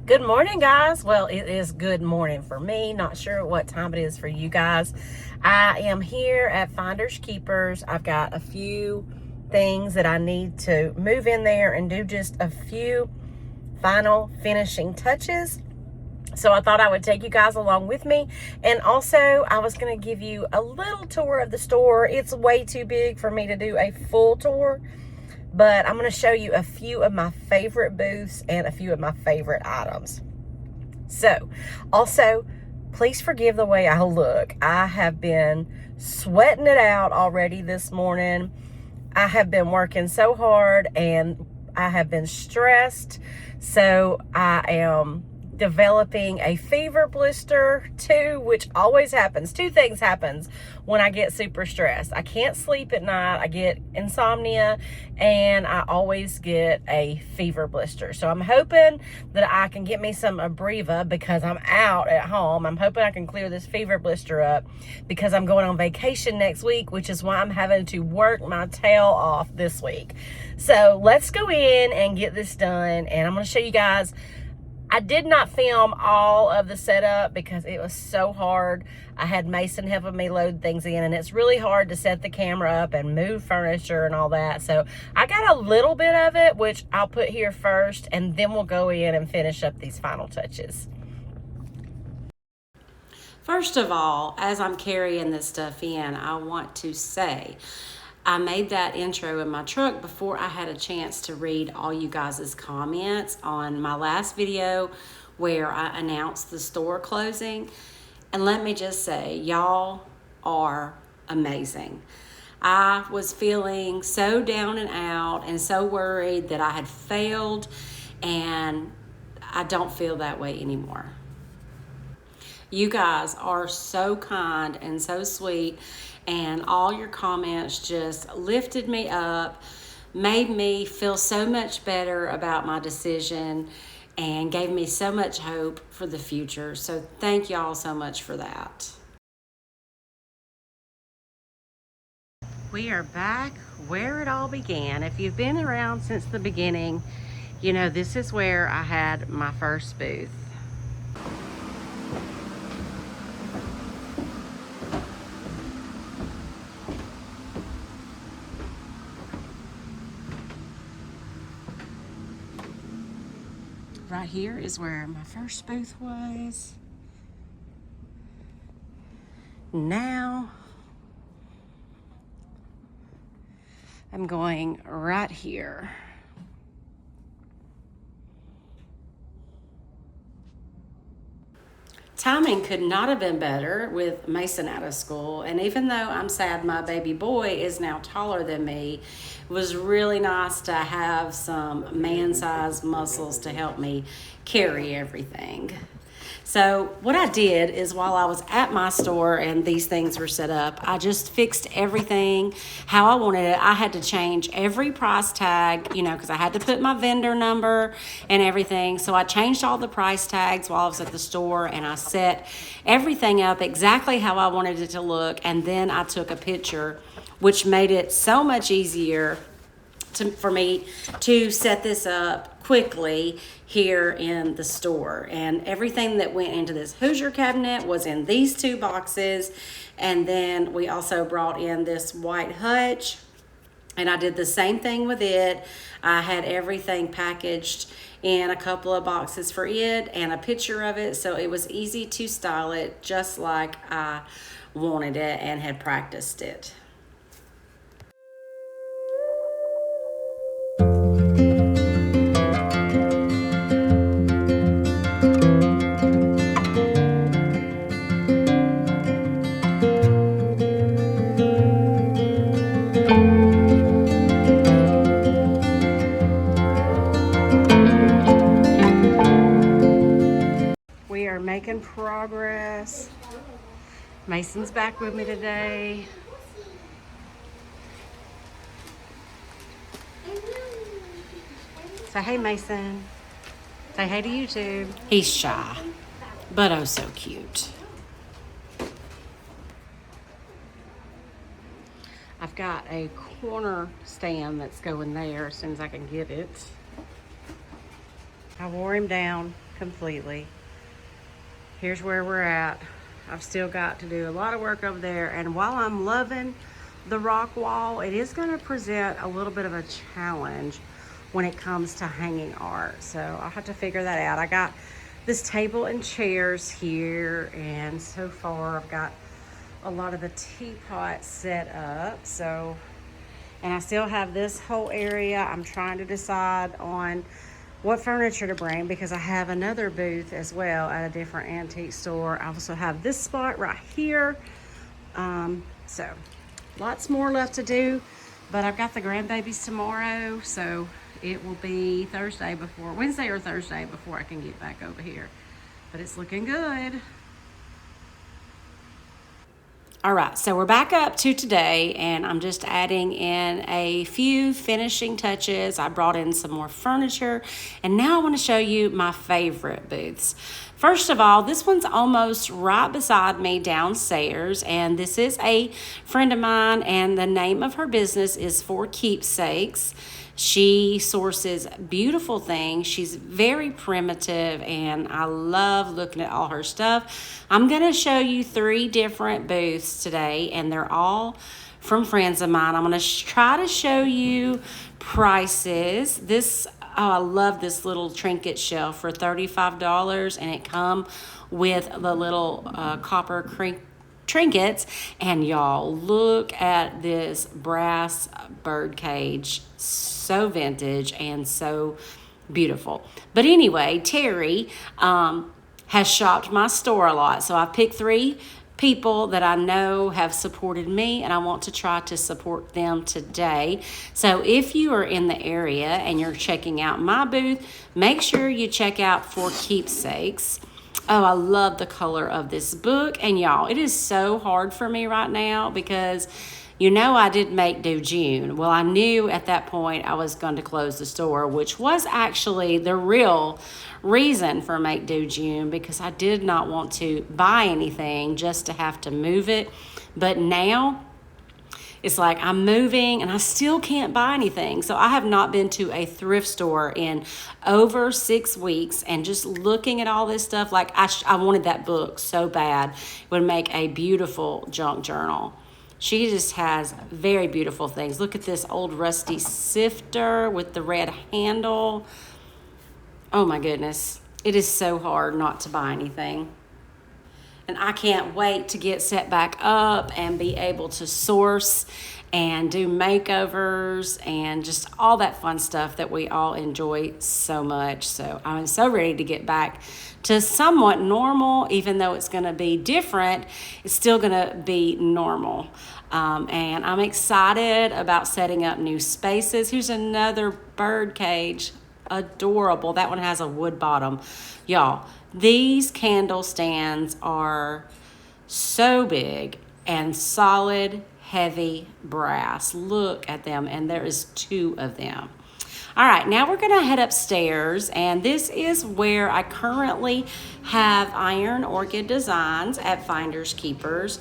Good morning, guys. Well, it is good morning for me. Not sure what time it is for you guys. I am here at Finders Keepers. I've got a few things that I need to move in there and do just a few final finishing touches. So I thought I would take you guys along with me. And also, I was going to give you a little tour of the store. It's way too big for me to do a full tour, but I'm going to show you a few of my favorite booths and a few of my favorite items. So, also, please forgive the way I look. I have been sweating it out already this morning. I have been working so hard and I have been stressed. So, I am developing a fever blister too, which always happens. Two things happens when I get super stressed. I can't sleep at night, I get insomnia, and I always get a fever blister. So I'm hoping that I can get me some Abreva because I'm out at home. I'm hoping I can clear this fever blister up because I'm going on vacation next week, which is why I'm having to work my tail off this week. So let's go in and get this done, and I'm going to show you guys. I did not film all of the setup because it was so hard. I had Mason helping me load things in, and it's really hard to set the camera up and move furniture and all that. So I got a little bit of it, which I'll put here first, and then we'll go in and finish up these final touches. First of all, as I'm carrying this stuff in, I want to say I made that intro in my truck before I had a chance to read all you guys' comments on my last video where I announced the store closing. And let me just say, y'all are amazing. I was feeling so down and out and so worried that I had failed, and I don't feel that way anymore. You guys are so kind and so sweet, and all your comments just lifted me up, made me feel so much better about my decision, and gave me so much hope for the future. So thank y'all so much for that. We are back where it all began. If you've been around since the beginning, you know this is where I had my first booth. Right here is where my first booth was. Now I'm going right here. Timing could not have been better with Mason out of school, and even though I'm sad my baby boy is now taller than me, it was really nice to have some man-sized muscles to help me carry everything. So what I did is while I was at my store and these things were set up, I just fixed everything how I wanted it. I had to change every price tag, you know, because I had to put my vendor number and everything. So I changed all the price tags while I was at the store, and I set everything up exactly how I wanted it to look. And then I took a picture, which made it so much easier for me to set this up quickly here in the store. And everything that went into this Hoosier cabinet was in these two boxes, and then we also brought in this white hutch, and I did the same thing with it. I had everything packaged in a couple of boxes for it and a picture of it, so it was easy to style it just like I wanted it and had practiced it. We are making progress. Mason's back with me today. Say hey, Mason. Say hey to YouTube. He's shy, but oh so cute. I've got a corner stand that's going there as soon as I can get it. I wore him down. completely. Here's where we're at. I've still got to do a lot of work over there, and while I'm loving the rock wall, it is going to present a little bit of a challenge when it comes to hanging art. So I'll have to figure that out. I got this table and chairs here, and so far I've got a lot of the teapots set up. So, and I still have this whole area. I'm trying to decide on what furniture to bring because I have another booth as well at a different antique store. I also have this spot right here. So lots more left to do, but I've got the grandbabies tomorrow, so it will be Wednesday or Thursday before I can get back over here. But it's looking good. All right, so we're back up to today, and I'm just adding in a few finishing touches. I brought in some more furniture, and now I want to show you my favorite booths. First of all, this one's almost right beside me downstairs, and this is a friend of mine, and the name of her business is For Keepsakes. She sources beautiful things. She's very primitive, and I love looking at all her stuff. I'm going to show you 3 different booths today, and they're all from friends of mine. I'm going to try to show you prices. I love this little trinket shelf for $35, and it comes with the little copper trinkets. And y'all, look at this brass bird cage. So vintage and so beautiful. But anyway, Terry has shopped my store a lot. So I picked 3 people that I know have supported me, and I want to try to support them today. So if you are in the area and you're checking out my booth, make sure you check out For Keepsakes. Oh, I love the color of this book. And y'all, it is so hard for me right now because I did make due June. Well, I knew at that point I was going to close the store, which was actually the real reason for make due June, because I did not want to buy anything just to have to move it. But now it's like I'm moving and I still can't buy anything. So I have not been to a thrift store in over 6 weeks, and just looking at all this stuff, like I wanted that book so bad. It would make a beautiful junk journal. She just has very beautiful things. Look at this old rusty sifter with the red handle. Oh my goodness. It is so hard not to buy anything. And I can't wait to get set back up and be able to source and do makeovers and just all that fun stuff that we all enjoy so much. So I'm so ready to get back to somewhat normal. Even though it's going to be different, it's still going to be normal. And I'm excited about setting up new spaces. Here's another bird cage. Adorable. That one has a wood bottom. Y'all, these candle stands are so big and solid, heavy brass. Look at them, and there is 2 of them. All right, now we're going to head upstairs, and this is where I currently have Iron Orchid Designs at Finders Keepers.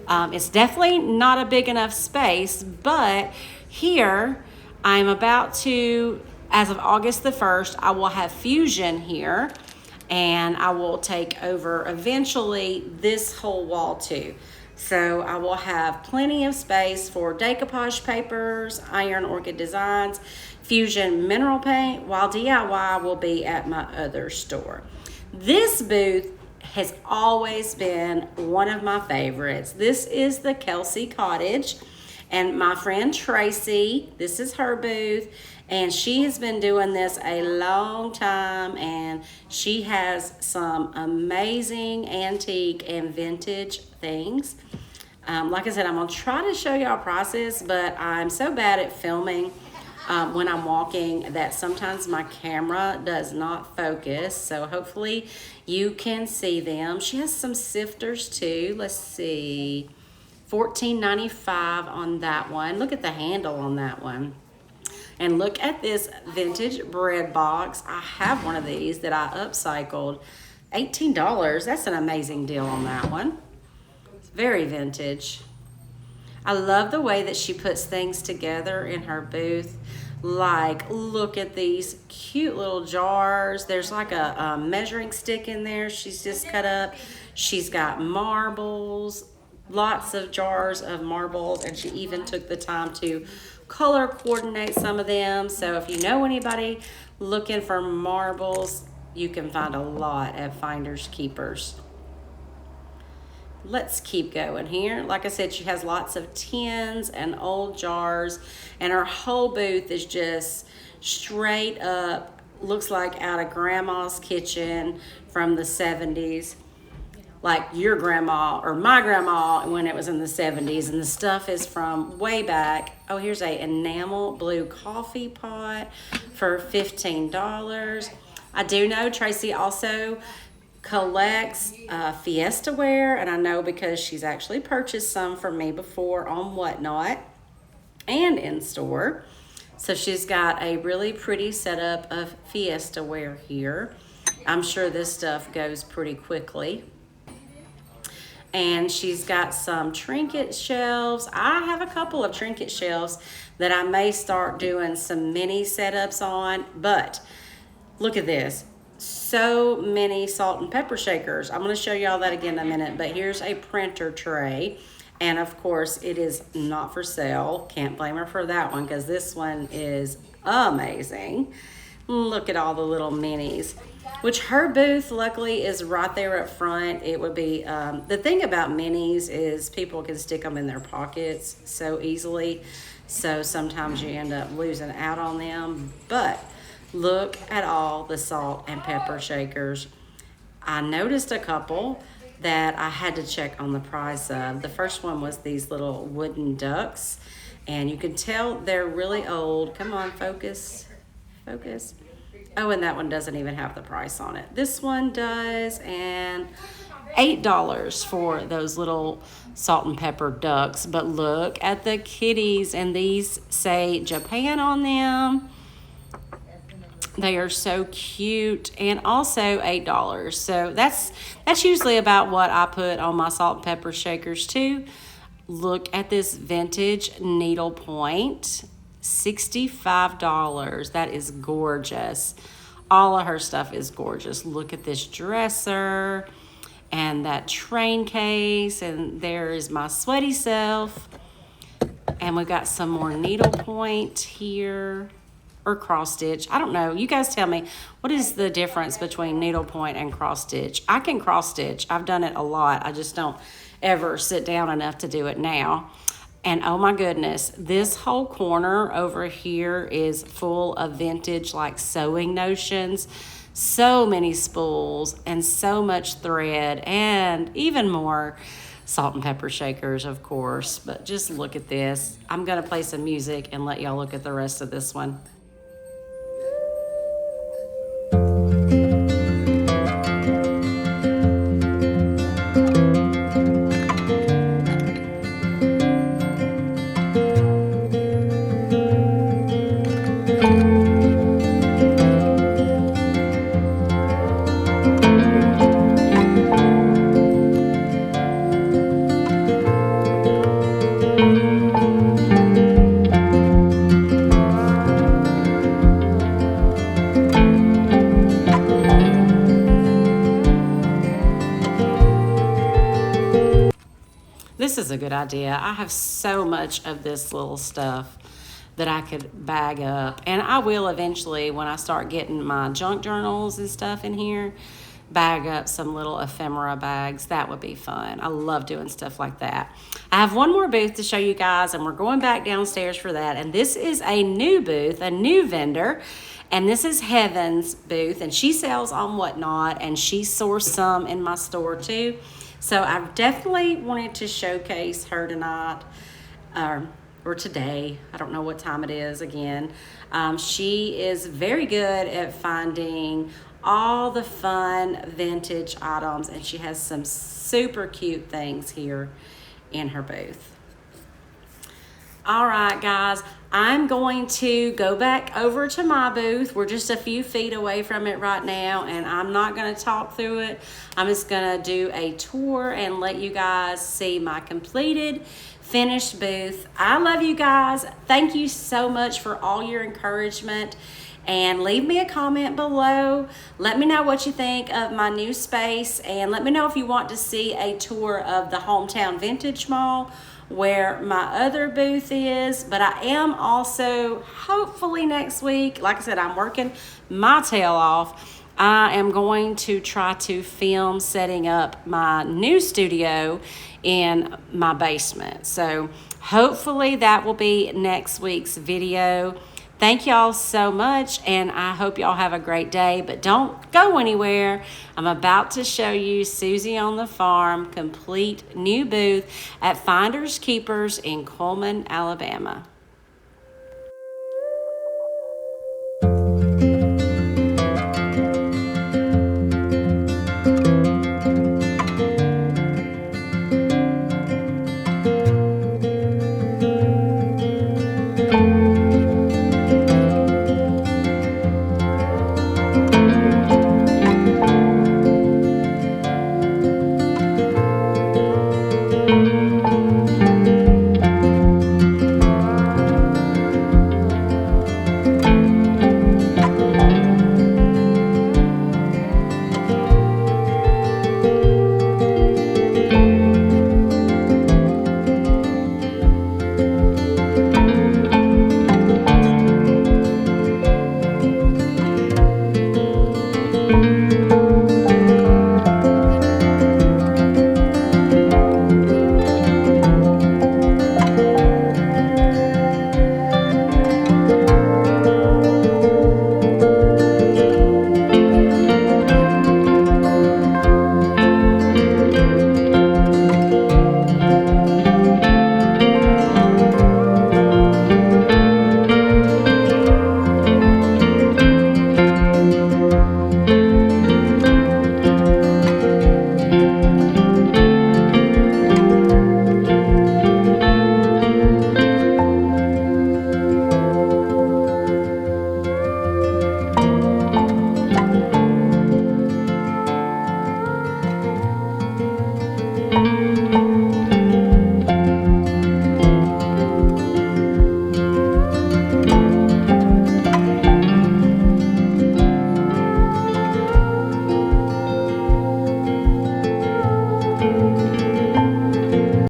It's definitely not a big enough space, but here I'm about to, as of August the 1st, I will have Fusion here, and I will take over eventually this whole wall too. So I will have plenty of space for decoupage papers, Iron Orchid Designs, Fusion mineral paint, while DIY will be at my other store. This booth has always been one of my favorites. This is the Kelsey Cottage, and my friend Tracy, this is her booth, and she has been doing this a long time, and she has some amazing antique and vintage things. Like I said, I'm gonna try to show y'all prices, but I'm so bad at filming when I'm walking that sometimes my camera does not focus. So hopefully you can see them. She has some sifters too. Let's see, $14.95 on that one. Look at the handle on that one. And look at this vintage bread box. I have one of these that I upcycled. $18. That's an amazing deal on that one. It's very vintage. I love the way that she puts things together in her booth. Like, look at these cute little jars. There's like a measuring stick in there she's just cut up. She's got marbles, lots of jars of marbles, and she even took the time to color coordinate some of them. So if you know anybody looking for marbles, you can find a lot at Finders Keepers. Let's keep going here. Like I said, she has lots of tins and old jars, and her whole booth is just straight up, looks like out of grandma's kitchen from the 70s. Like your grandma or my grandma when it was in the 70s, and the stuff is from way back. Oh, here's a enamel blue coffee pot for $15. I do know Tracy also collects Fiesta ware, and I know because she's actually purchased some from me before on Whatnot and in store. So she's got a really pretty setup of Fiesta ware here. I'm sure this stuff goes pretty quickly. And she's got some trinket shelves. I have a couple of trinket shelves that I may start doing some mini setups on, but look at this. So many salt and pepper shakers. I'm going to show you all that again in a minute, but here's a printer tray. And of course, it is not for sale. Can't blame her for that one because this one is amazing. Look at all the little minis, which her booth luckily is right there up front. It would be, the thing about minis is people can stick them in their pockets so easily. So sometimes you end up losing out on them, but look at all the salt and pepper shakers. I noticed a couple that I had to check on the price of. The first one was these little wooden ducks, and you can tell they're really old. Come on, focus, focus. Oh, and that one doesn't even have the price on it. This one does, and $8 for those little salt and pepper ducks. But look at the kitties, and these say Japan on them. They are so cute, and also $8. So that's usually about what I put on my salt and pepper shakers too. Look at this vintage needlepoint, $65. That is gorgeous. All of her stuff is gorgeous. Look at this dresser and that train case, and there is my sweaty self. And we've got some more needlepoint here. Or cross stitch. I don't know. You guys tell me, what is the difference between needlepoint and cross stitch? I can cross stitch. I've done it a lot. I just don't ever sit down enough to do it now. And oh my goodness, this whole corner over here is full of vintage like sewing notions. So many spools and so much thread and even more salt and pepper shakers, of course. But just look at this. I'm going to play some music and let y'all look at the rest of this one. This is a good idea. I have so much of this little stuff that I could bag up. And I will eventually, when I start getting my junk journals and stuff in here, bag up some little ephemera bags. That would be fun. I love doing stuff like that. I have one more booth to show you guys, and we're going back downstairs for that. And this is a new booth, a new vendor. And this is Heaven's booth, and she sells on Whatnot, and she sourced some in my store too. So I've definitely wanted to showcase her tonight, or today. I don't know what time it is again. She is very good at finding all the fun vintage items, and she has some super cute things here in her booth. All right, guys, I'm going to go back over to my booth. We're just a few feet away from it right now, and I'm not going to talk through it. I'm just going to do a tour and let you guys see my completed, finished booth. I love you guys. Thank you so much for all your encouragement. And leave me a comment below. Let me know what you think of my new space, and let me know if you want to see a tour of the Hometown Vintage Mall where my other booth is. But I am also, hopefully next week, like I said, I'm working my tail off. I am going to try to film setting up my new studio in my basement. So hopefully that will be next week's video. Thank y'all so much, and I hope y'all have a great day, but don't go anywhere. I'm about to show you Susie on the Farm, complete new booth at Finders Keepers in Cullman, Alabama.